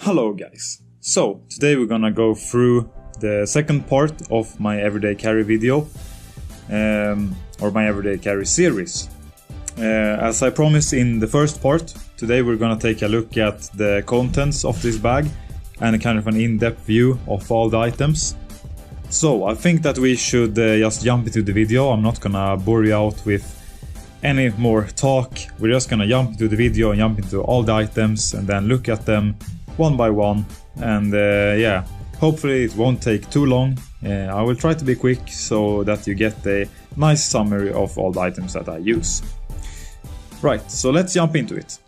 Hello guys, so today we're gonna go through the second part of my everyday carry video, or my everyday carry series. As I promised in the first part, today we're gonna take a look at the contents of this bag and a kind of an in-depth view of all the items. So I think that we should just jump into the video. I'm not gonna bore you out with any more talk. We're just gonna jump into the video and jump into all the items and then look at them one by one, and yeah, hopefully it won't take too long. I will try to be quick so that you get a nice summary of all the items that I use. Right, so let's jump into it.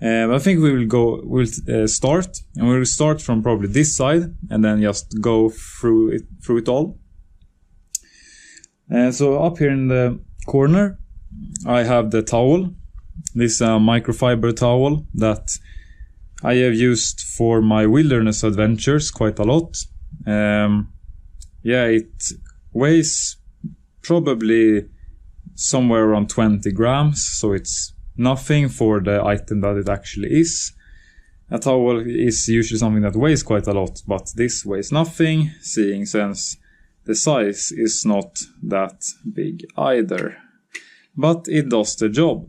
I think we'll start, and we'll start from probably this side and then just go through it all. So up here in the corner I have the towel. This microfiber towel that I have used for my wilderness adventures quite a lot. Yeah, it weighs probably somewhere around 20 grams, so it's nothing for the item that it actually is. A towel is usually something that weighs quite a lot, but this weighs nothing, seeing since the size is not that big either. But it does the job,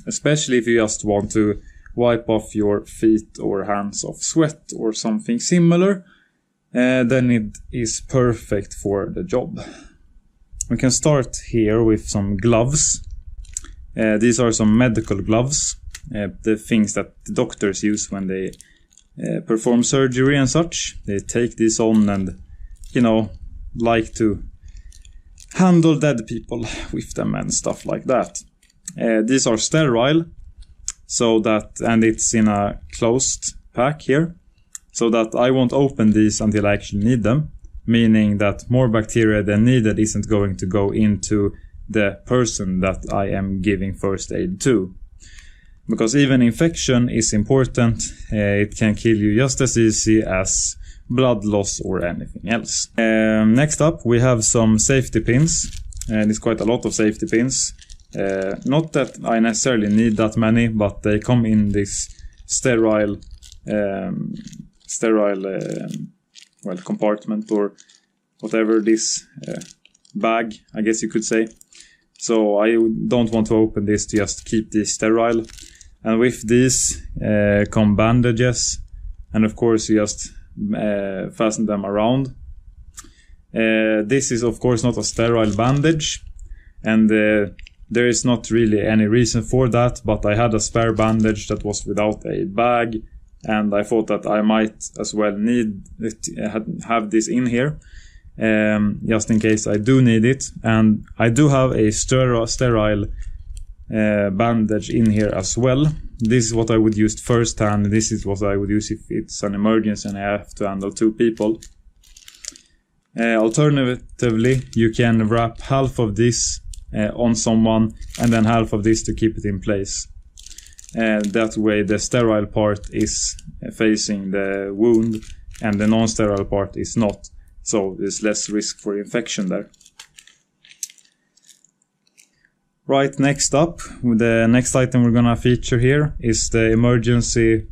especially if you just want to wipe off your feet or hands of sweat or something similar, then it is perfect for the job. We can start here with some gloves. These are some medical gloves, the things that the doctors use when they perform surgery and such. They take these on and, you know, like to handle dead people with them and stuff like that. These are sterile, so that, and it's in a closed pack here, so that I won't open these until I actually need them, meaning that more bacteria than needed isn't going to go into the person that I am giving first aid to. Because even infection is important, it can kill you just as easy as blood loss or anything else. Next up we have some safety pins, and it's quite a lot of safety pins. Not that I necessarily need that many, but they come in this sterile well, compartment or whatever, this bag, I guess you could say. So I don't want to open this to just keep this sterile. And with these come bandages, and of course you just fasten them around. This is of course not a sterile bandage, and there is not really any reason for that, but I had a spare bandage that was without a bag, and I thought that I might as well need it, have this in here, just in case I do need it. And I do have a sterile bandage in here as well. This is what I would use first hand. This is what I would use if it's an emergency and I have to handle 2 people. Alternatively, you can wrap half of this on someone and then half of this to keep it in place. That way the sterile part is facing the wound and the non-sterile part is not. So there's less risk for infection there. Right, next up, the next item we're gonna feature here is the emergency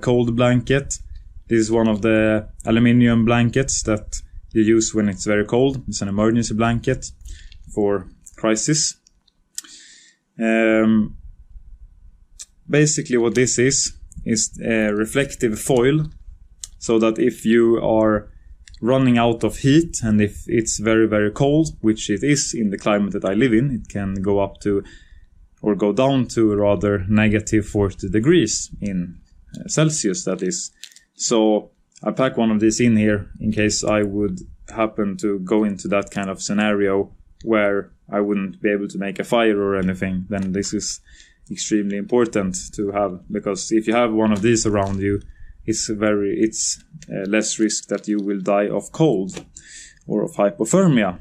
cold blanket. This is one of the aluminium blankets that you use when it's very cold. It's an emergency blanket for crisis. Basically what this is reflective foil, so that if you are running out of heat and if it's very, very cold, which it is in the climate that I live in, it can go up to, or go down to rather, negative 40 degrees in Celsius, that is. So I pack one of these in here in case I would happen to go into that kind of scenario where I wouldn't be able to make a fire or anything. Then this is extremely important to have, because if you have one of these around you, it's less risk that you will die of cold or of hypothermia.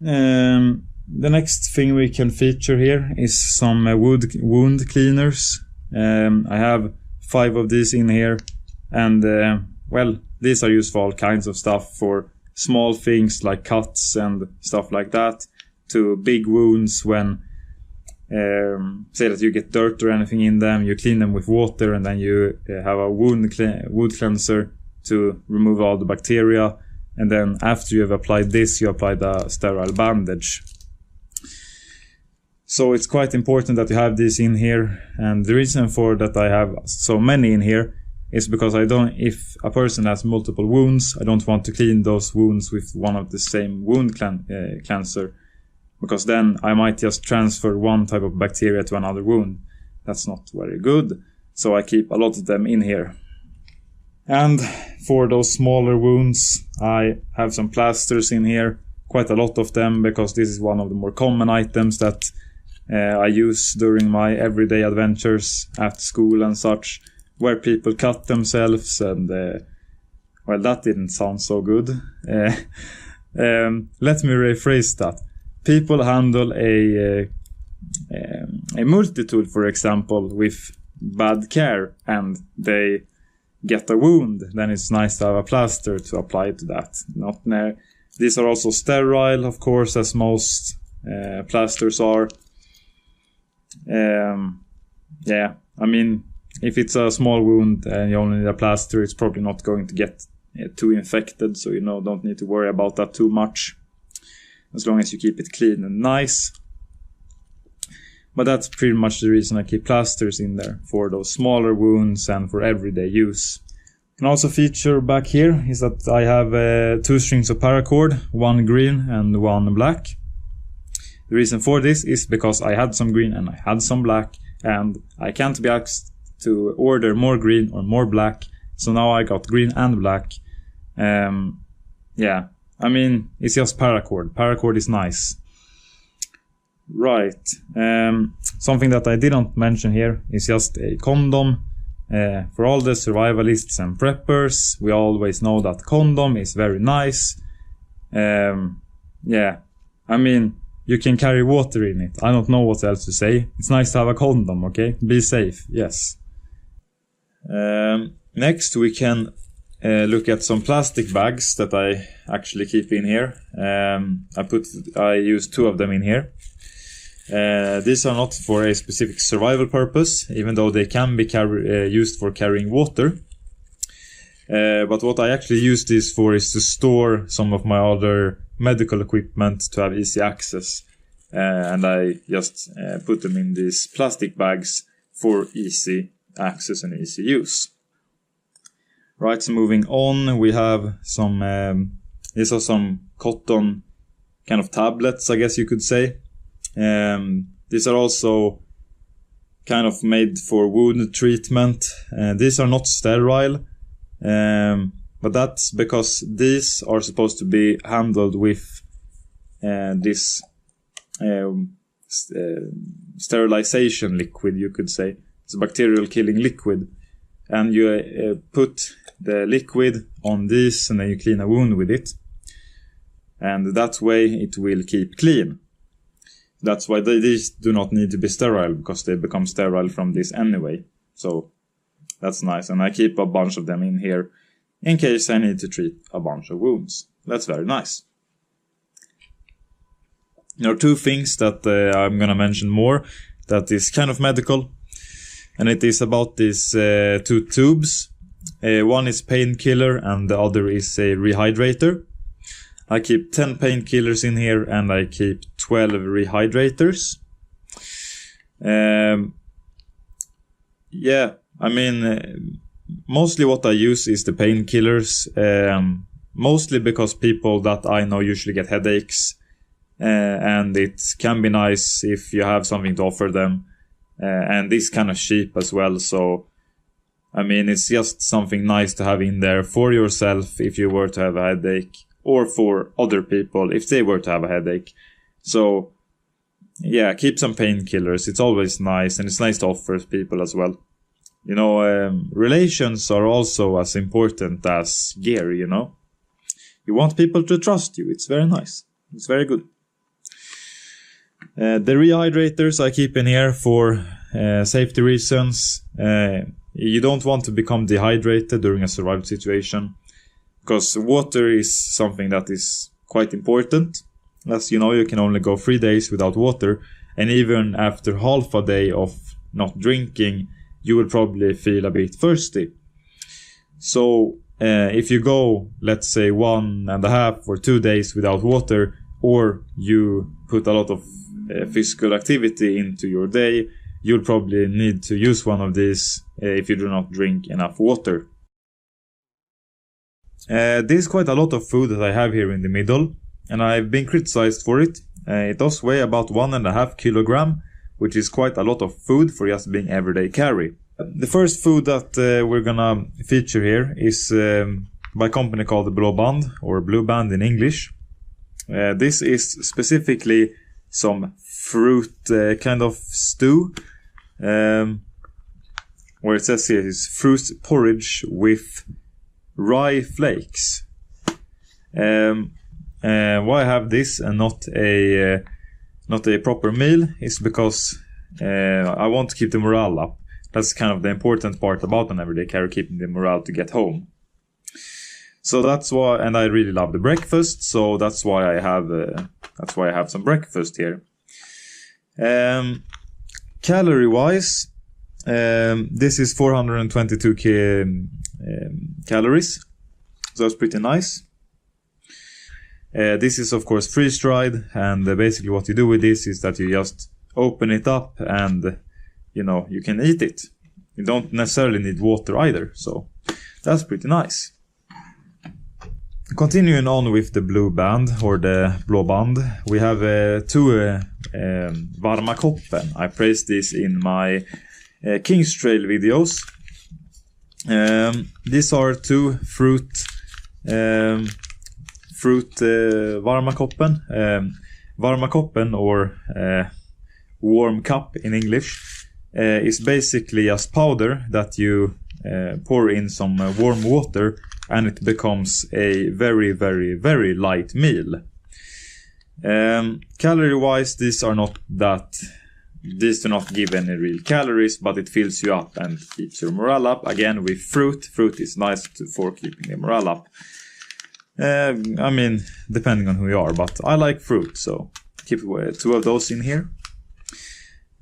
The next thing we can feature here is some wound cleaners. I have 5 of these in here, and well, these are used for all kinds of stuff, for small things like cuts and stuff like that, to big wounds when say that you get dirt or anything in them, you clean them with water, and then you have a wound cleanser to remove all the bacteria. And then after you have applied this, you apply the sterile bandage. So it's quite important that you have these in here. And the reason for that I have so many in here is because if a person has multiple wounds, I don't want to clean those wounds with one of the same wound cleanser. Because then I might just transfer one type of bacteria to another wound. That's not very good. So I keep a lot of them in here. And for those smaller wounds, I have some plasters in here. Quite a lot of them, because this is one of the more common items that I use during my everyday adventures at school and such, where people cut themselves and... well, that didn't sound so good. Let me rephrase that. People handle a multi-tool, for example, with bad care, and they get a wound. Then it's nice to have a plaster to apply to that. These are also sterile, of course, as most plasters are. Yeah, I mean, if it's a small wound and you only need a plaster, it's probably not going to get too infected, so don't need to worry about that too much, as long as you keep it clean and nice. But that's pretty much the reason I keep plasters in there, for those smaller wounds and for everyday use. And also feature back here is that I have 2 strings of paracord, one green and one black. The reason for this is because I had some green and I had some black, and I can't be asked to order more green or more black, so now I got green and black. Yeah, I mean, it's just paracord. Paracord is nice. Right. Something that I didn't mention here is just a condom. For all the survivalists and preppers, we always know that condom is very nice. Yeah, I mean, you can carry water in it. I don't know what else to say. It's nice to have a condom, okay? Be safe, yes. Next we can look at some plastic bags that I actually keep in here. I use 2 of them in here. These are not for a specific survival purpose, even though they can be used for carrying water. But what I actually use these for is to store some of my other medical equipment to have easy access. And I just put them in these plastic bags for easy access and easy use. Right, so moving on, we have some, these are some cotton kind of tablets, I guess you could say. These are also kind of made for wound treatment. These are not sterile, but that's because these are supposed to be handled with this sterilization liquid, you could say. It's a bacterial killing liquid. And you put the liquid on this, and then you clean a wound with it. And that way it will keep clean. That's why these do not need to be sterile, because they become sterile from this anyway. So that's nice. And I keep a bunch of them in here in case I need to treat a bunch of wounds. That's very nice. There are 2 things that I'm gonna mention more that is kind of medical. And it is about these 2 tubes. One is painkiller and the other is a rehydrator. I keep 10 painkillers in here and I keep 12 rehydrators. Yeah, I mean, mostly what I use is the painkillers. Mostly because people that I know usually get headaches. And it can be nice if you have something to offer them. And this kind of cheap as well, so I mean, it's just something nice to have in there for yourself if you were to have a headache, or for other people if they were to have a headache. So yeah, keep some painkillers. It's always nice, and it's nice to offer people as well. Relations are also as important as gear, You want people to trust you. It's very nice. It's very good. The rehydrators I keep in here for safety reasons. You don't want to become dehydrated during a survival situation, because water is something that is quite important. As you know, you can only go 3 days without water, and even after half a day of not drinking, you will probably feel a bit thirsty. So if you go, let's say 1.5 or 2 days without water, or you put a lot of physical activity into your day, you'll probably need to use one of these if you do not drink enough water. There's quite a lot of food that I have here in the middle, and I've been criticized for it. It does weigh about 1.5 kilogram, which is quite a lot of food for just being everyday carry. The first food that we're gonna feature here is by a company called the Blå Band, or Blue Band in English. This is specifically some fruit kind of stew, where it says here is fruit porridge with rye flakes. Why I have this and not a proper meal is because I want to keep the morale up. That's kind of the important part about an everyday carry, keeping the morale to get home. So that's why, and I really love the breakfast, so that's why I have some breakfast here. Calorie wise, this is 422 calories, so that's pretty nice. This is of course freeze dried, and basically what you do with this is that you just open it up and you can eat it. You don't necessarily need water either, so that's pretty nice. Continuing on with the Blue Band, or the Blå Band, we have two Varma Koppen. I praised this in my King's Trail videos. These are two fruit Varma Koppen. Varma Koppen, or warm cup in English, is basically just powder that you pour in some warm water, and it becomes a very, very, very light meal. Calorie wise, these do not give any real calories, but it fills you up and keeps your morale up. Again, with fruit is nice for keeping the morale up. I mean, depending on who you are, but I like fruit, so keep 2 of those in here.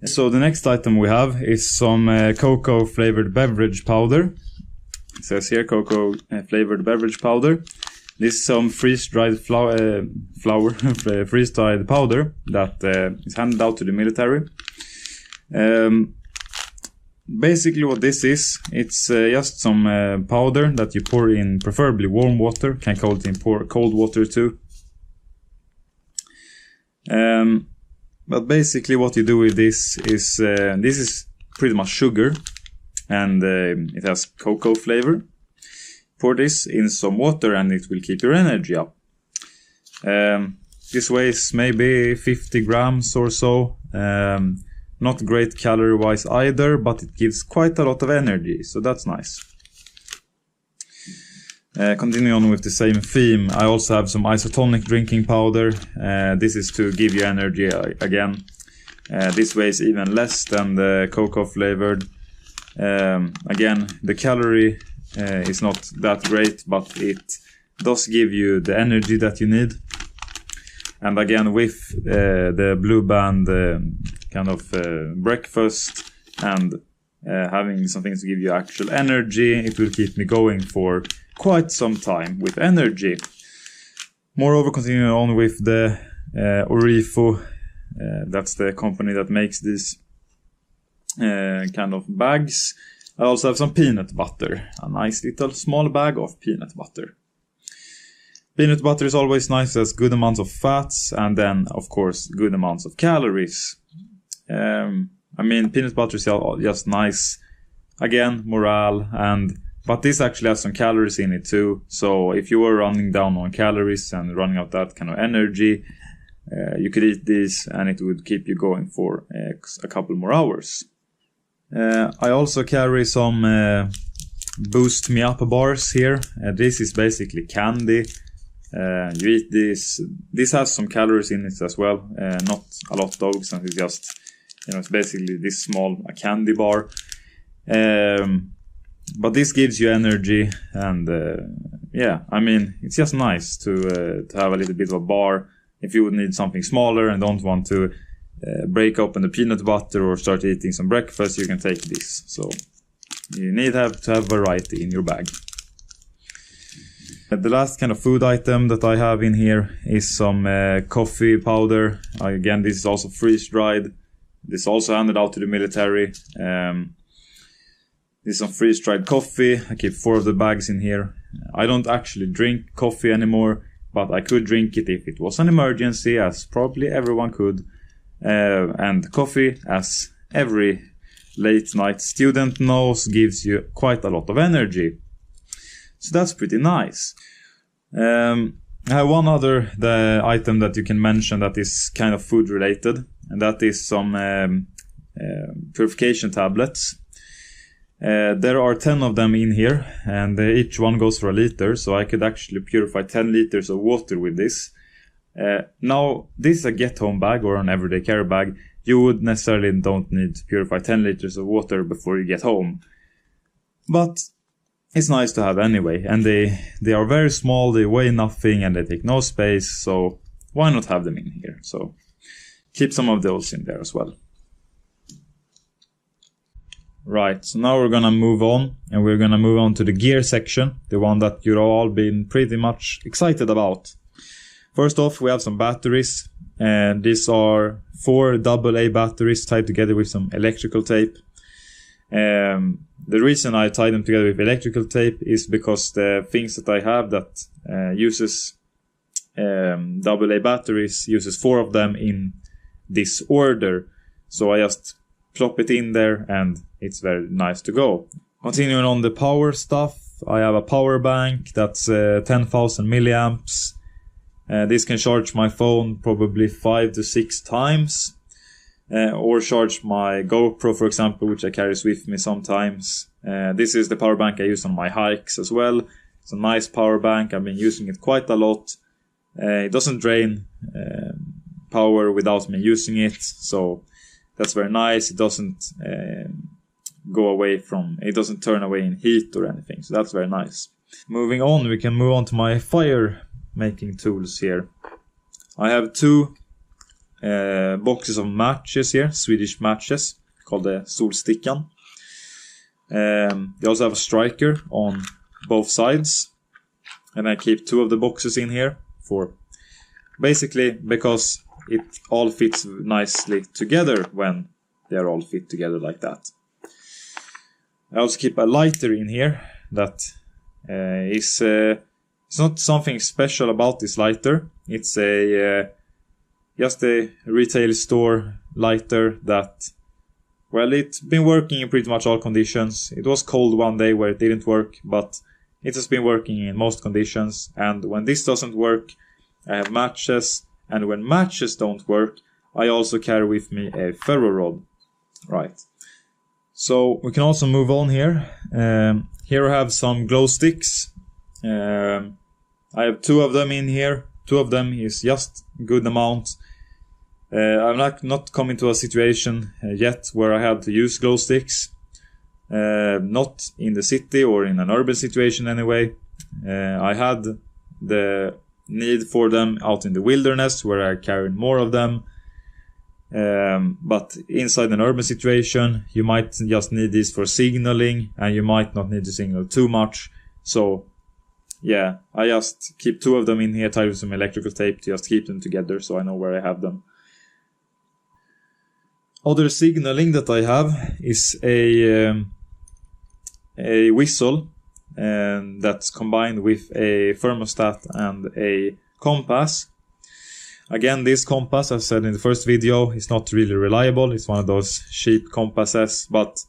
So the next item we have is some cocoa flavored beverage powder. It says here cocoa flavored beverage powder. This is some freeze-dried freeze-dried powder that is handed out to the military. Basically what this is, it's just some powder that you pour in preferably warm water. Can pour cold water too. But basically what you do with this is pretty much sugar, and it has cocoa flavor. Pour this in some water and it will keep your energy up. This weighs maybe 50 grams or so. Not great calorie wise either, but it gives quite a lot of energy, so that's nice. Continuing on with the same theme, I also have some isotonic drinking powder. This is to give you energy again. This weighs even less than the cocoa flavored. Again, the calorie is not that great, but it does give you the energy that you need. And again, with the Blue Band breakfast and having something to give you actual energy, it will keep me going for quite some time with energy. Moreover, continuing on with the Orifo, that's the company that makes these kind of bags. I also have some peanut butter, a nice little small bag of peanut butter. Peanut butter is always nice, it has good amounts of fats and then of course good amounts of calories. I mean, peanut butter is just nice, again, morale, but this actually has some calories in it too. So if you were running down on calories and running out that kind of energy, you could eat this and it would keep you going for a couple more hours. I also carry some Boost Me Up bars here. This is basically candy. You eat this. This has some calories in it as well. Not a lot though, since it's just, it's basically this small candy bar. But this gives you energy, and I mean, it's just nice to have a little bit of a bar if you would need something smaller and don't want to break open the peanut butter or start eating some breakfast, you can take this. So you need to have variety in your bag. The last kind of food item that I have in here is some coffee powder. Again, this is also freeze-dried. This is also handed out to the military. This is some freeze-dried coffee. I keep 4 of the bags in here. I don't actually drink coffee anymore, but I could drink it if it was an emergency, as probably everyone could. And coffee, as every late night student knows, gives you quite a lot of energy. So that's pretty nice. I have one other item that you can mention that is kind of food related, and that is some purification tablets. There are 10 of them in here, and each one goes for a liter, so I could actually purify 10 liters of water with this. Now, this is a get-home bag or an everyday carry bag. You would necessarily don't need to purify 10 liters of water before you get home. But it's nice to have anyway, and they are very small, they weigh nothing, and they take no space, so why not have them in here? So keep some of those in there as well. Right, so now we're gonna move on, and we're gonna move on to the gear section, the one that you've all been pretty much excited about. First off, we have some batteries, and these are 4 AA batteries tied together with some electrical tape. The reason I tie them together with electrical tape is because the things that I have that uses AA batteries uses 4 of them in this order. So I just plop it in there and it's very nice to go. Continuing on the power stuff, I have a power bank that's 10,000 milliamps. This can charge my phone probably 5 to 6 times. Or charge my GoPro, for example, which I carry with me sometimes. This is the power bank I use on my hikes as well. It's a nice power bank. I've been using it quite a lot. It doesn't drain power without me using it, so that's very nice. It doesn't it doesn't turn away in heat or anything, so that's very nice. Moving on, we can move on to my fire making tools here. I have 2 boxes of matches here, Swedish matches, called the Solstickan. They also have a striker on both sides, and I keep 2 of the boxes in here for basically because it all fits nicely together when they are all fit together like that. I also keep a lighter in here that is it's not something special about this lighter. It's just a retail store lighter that, well, it's been working in pretty much all conditions. It was cold one day where it didn't work, but it has been working in most conditions. And when this doesn't work, I have matches. And when matches don't work, I also carry with me a ferro rod. Right. So we can also move on here. Here I have some glow sticks. I have 2 of them in here. 2 of them is just a good amount. I've not come into a situation yet where I had to use glow sticks. Not in the city or in an urban situation anyway. I had the need for them out in the wilderness where I carried more of them. But inside an urban situation, you might just need these for signaling, and you might not need to signal too much. So yeah, I just keep 2 of them in here tied with some electrical tape to just keep them together so I know where I have them. Other signaling that I have is a whistle, and that's combined with a thermostat and a compass. Again, this compass, as I said in the first video, is not really reliable. It's one of those cheap compasses, but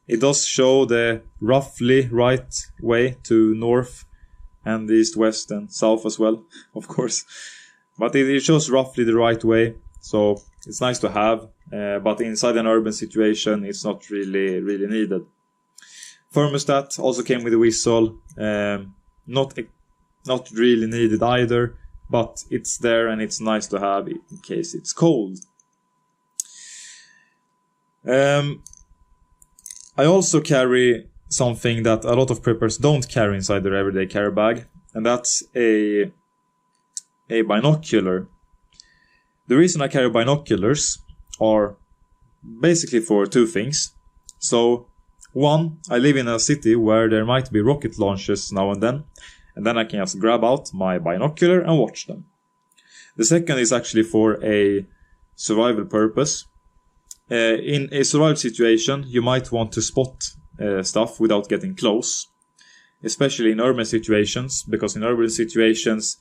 it does show the roughly right way to north and east, west and south as well, of course. But it shows roughly the right way, so it's nice to have. But inside an urban situation, it's not really needed. Thermostat also came with a whistle. Not really needed either, but it's there and it's nice to have in case it's cold. I also carry something that a lot of preppers don't carry inside their everyday carry bag, and that's a binocular. The reason I carry binoculars are basically for two things. So, one, I live in a city where there might be rocket launches now and then I can just grab out my binocular and watch them. The second is actually for a survival purpose. In a survival situation, you might want to spot stuff without getting close, especially in urban situations, because in urban situations,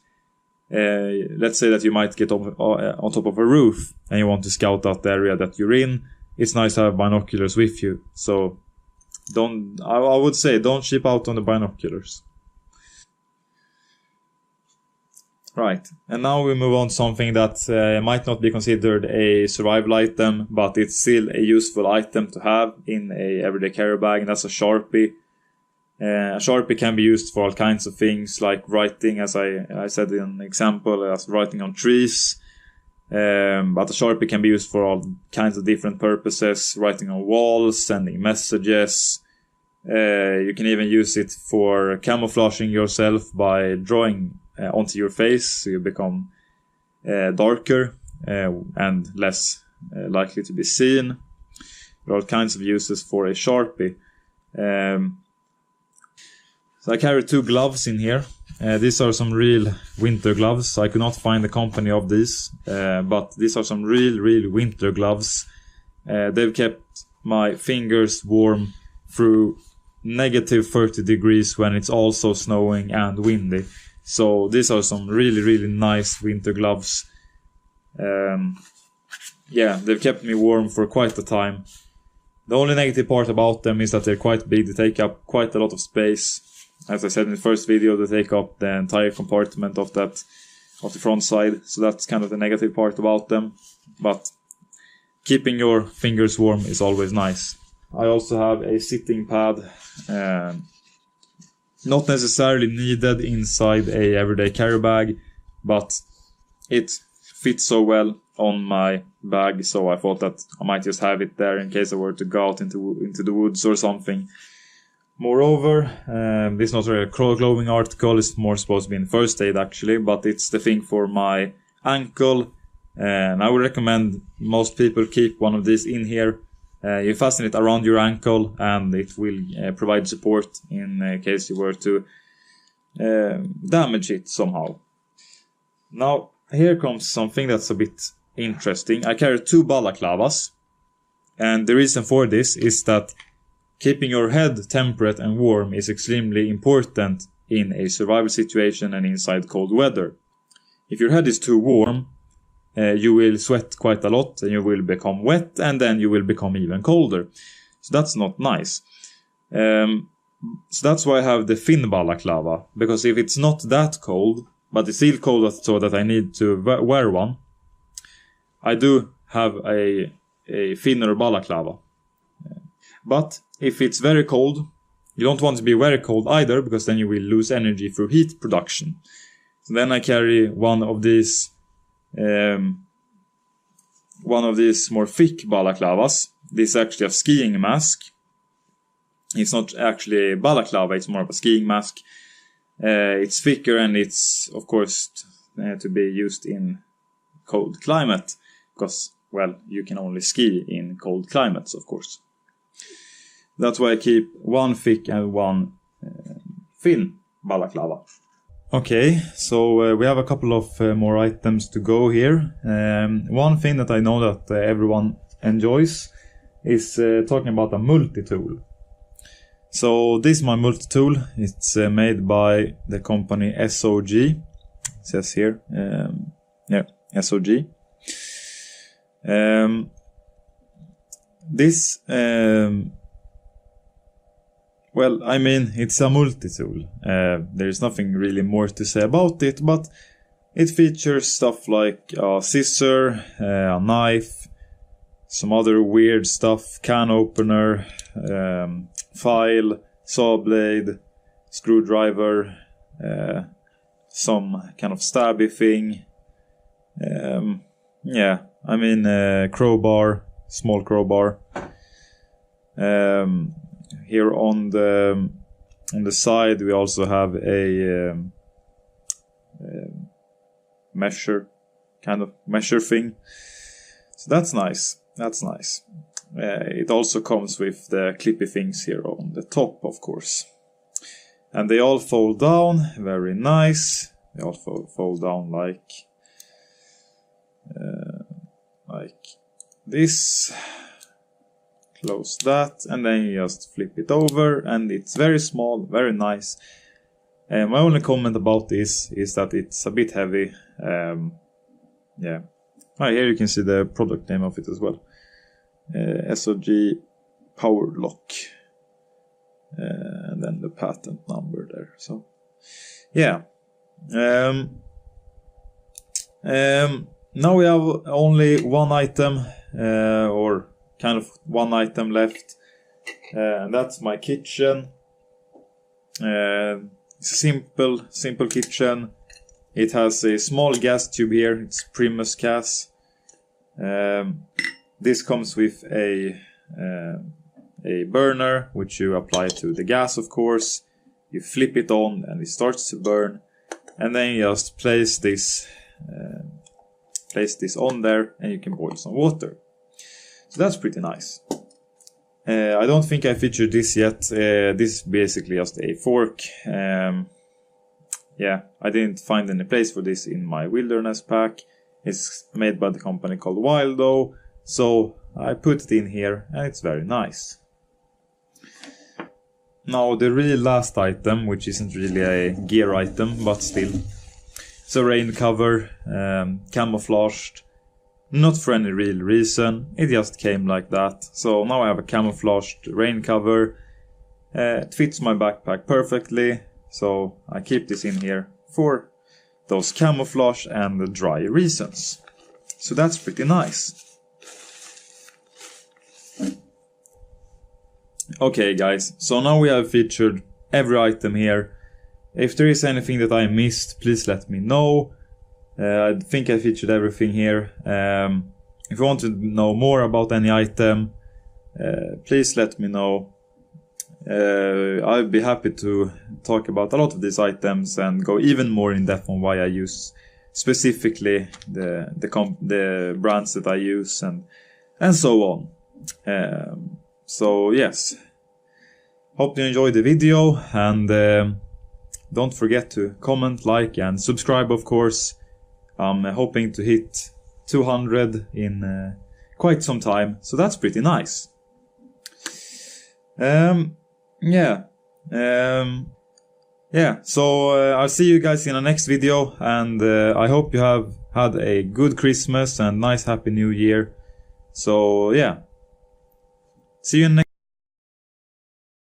let's say that you might get on top of a roof and you want to scout out the area that you're in. It's nice to have binoculars with you, so I would say don't cheap out on the binoculars. Right, and now we move on to something that might not be considered a survival item, but it's still a useful item to have in a everyday carry bag, and that's a Sharpie. A Sharpie can be used for all kinds of things, like writing, as I said in an example, as writing on trees. But a Sharpie can be used for all kinds of different purposes, writing on walls, sending messages. You can even use it for camouflaging yourself by drawing onto your face, so you become darker and less likely to be seen. There are all kinds of uses for a Sharpie. So I carry 2 gloves in here. These are some real winter gloves. I could not find the company of these, but these are some real winter gloves. They've kept my fingers warm through negative 30 degrees when it's also snowing and windy. So these are some really nice winter gloves. Yeah, they've kept me warm for quite a time. The only negative part about them is that they're quite big. They take up quite a lot of space. As I said in the first video, they take up the entire compartment of the front side. So that's kind of the negative part about them. But keeping your fingers warm is always nice. I also have a sitting pad. Not necessarily needed inside a everyday carry bag, but it fits so well on my bag, so I thought that I might just have it there in case I were to go out into the woods or something. Moreover, this is not really a clothing article, it's more supposed to be in first aid actually, but it's the thing for my ankle, and I would recommend most people keep one of these in here. You fasten it around your ankle and it will provide support in case you were to damage it somehow. Now, here comes something that's a bit interesting. I carry 2 balaclavas, and the reason for this is that keeping your head temperate and warm is extremely important in a survival situation and inside cold weather. If your head is too warm, you will sweat quite a lot and you will become wet, and then you will become even colder. So that's not nice. So that's why I have the thin balaclava, because if it's not that cold, but it's still cold so that I need to wear one, I do have a thinner balaclava. But if it's very cold, you don't want to be very cold either, because then you will lose energy through heat production. So then I carry one of these more thick balaclavas. This is actually a skiing mask. It's not actually a balaclava, it's more of a skiing mask. It's thicker and it's, of course, to be used in cold climate, because, well, you can only ski in cold climates, of course. That's why I keep one thick and one thin balaclava. Okay, so we have a couple of more items to go here. One thing that I know that everyone enjoys is talking about a multi-tool. So this is my multi-tool. It's made by the company SOG. It says here, yeah, SOG. This, well, I mean, it's a multi-tool. There's nothing really more to say about it, but it features stuff like a scissor, a knife, some other weird stuff, can opener, file, saw blade, screwdriver, some kind of stabby thing. Yeah, I mean, crowbar, small crowbar. Here on the side we also have a measure thing. So that's nice. That's nice. It also comes with the clippy things here on the top, of course. And they all fold down, very nice. They all fold down like this. Close that, and then you just flip it over, and it's very small, very nice. My only comment about this is that it's a bit heavy. Yeah. Here you can see the product name of it as well. SOG Power Lock. And then the patent number there. So, yeah. Now we have only one item, or kind of one item left. And that's my kitchen. It's a simple kitchen. It has a small gas tube here. It's Primus gas. This comes with a burner, which you apply to the gas, of course. You flip it on and it starts to burn. And then you just place this on there, and you can boil some water. So that's pretty nice. I don't think I featured this yet. This is basically just a fork. Yeah, I didn't find any place for this in my wilderness pack. It's made by the company called Wildo, so I put it in here, and it's very nice. Now the real last item, which isn't really a gear item, but still. It's a rain cover, camouflaged. Not for any real reason, it just came like that. So now I have a camouflaged rain cover. It fits my backpack perfectly, so I keep this in here for those camouflage and dry reasons. So that's pretty nice. Okay guys, so now we have featured every item here. If there is anything that I missed, please let me know. I think I featured everything here. If you want to know more about any item, please let me know. I'll be happy to talk about a lot of these items and go even more in depth on why I use specifically the brands that I use and so on. So yes, hope you enjoyed the video, and don't forget to comment, like and subscribe, of course. I'm hoping to hit 200 in quite some time, so that's pretty nice. Yeah, so I'll see you guys in the next video, and I hope you have had a good Christmas and nice Happy New Year. So yeah, see you in the next